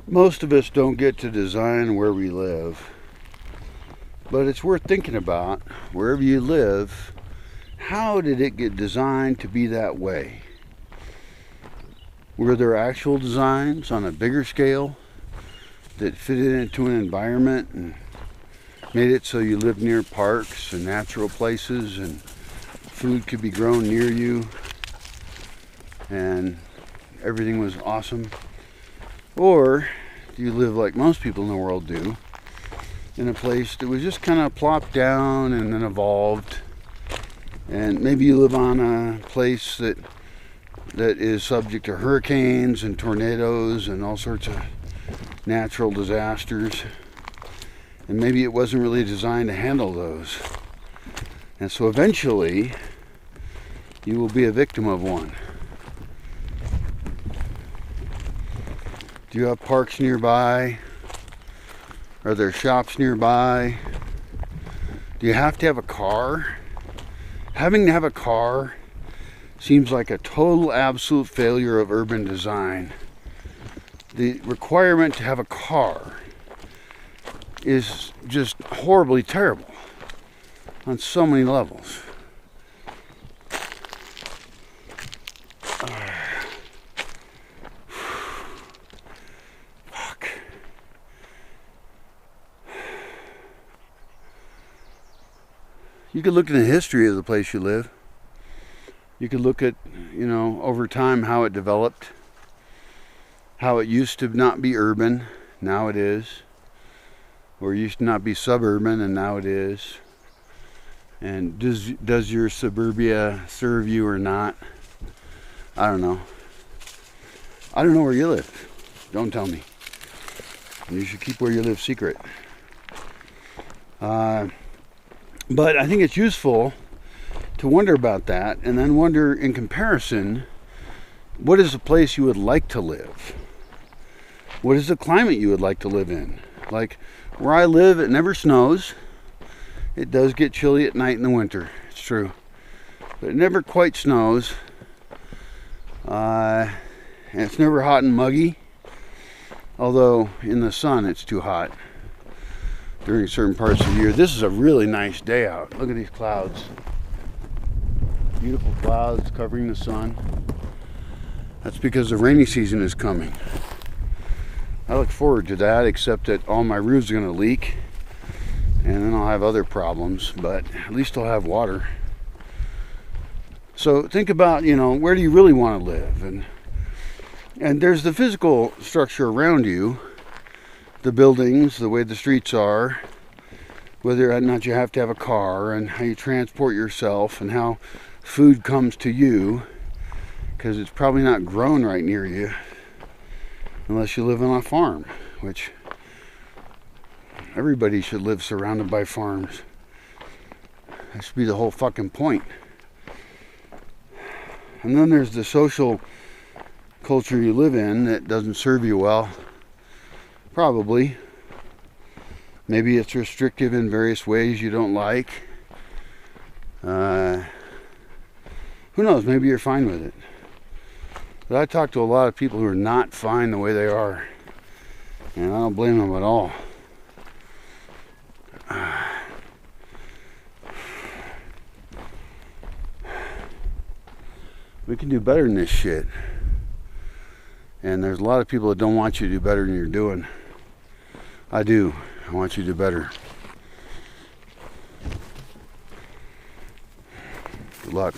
Most of us don't get to design where we live, but it's worth thinking about. Wherever you live, how did it get designed to be that way? Were there actual designs on a bigger scale that fitted into an environment and made it so you lived near parks and natural places and food could be grown near you and everything was awesome? Or do you live like most people in the world do, in a place that was just kind of plopped down and then evolved? And maybe you live on a place that is subject to hurricanes and tornadoes and all sorts of natural disasters, and maybe it wasn't really designed to handle those, and so eventually you will be a victim of one. Do you have parks nearby? Are there shops nearby? Do you have to have a car? Having to have a car seems like a total absolute failure of urban design. The requirement to have a car is just horribly terrible on so many levels. Fuck. You could look at the history of the place you live. You could look at, over time how it developed, how it used to not be urban, now it is, or it used to not be suburban and now it is. And does your suburbia serve you or not? I don't know. I don't know where you live. Don't tell me. And you should keep where you live secret. But I think it's useful to wonder about that, and then wonder in comparison, what is the place you would like to live? What is the climate you would like to live in? Like where I live, it never snows. It does get chilly at night in the winter, it's true, but it never quite snows. And it's never hot and muggy, although in the sun it's too hot during certain parts of the year. This is a really nice day out. Look at these clouds. Beautiful clouds covering the sun. That's because the rainy season is coming. I look forward to that, except that all my roofs are going to leak and then I'll have other problems, but at least I'll have water. So think about, where do you really want to live? And there's the physical structure around you, the buildings, the way the streets are, whether or not you have to have a car, and how you transport yourself, and how food comes to you, because it's probably not grown right near you unless you live on a farm, which everybody should live surrounded by farms. That should be the whole fucking point. And then there's the social culture you live in that doesn't serve you well. Probably. Maybe it's restrictive in various ways you don't like. Who knows? Maybe you're fine with it. But I talk to a lot of people who are not fine the way they are, and I don't blame them at all. We can do better than this shit. And there's a lot of people that don't want you to do better than you're doing. I do. I want you to do better. Good luck.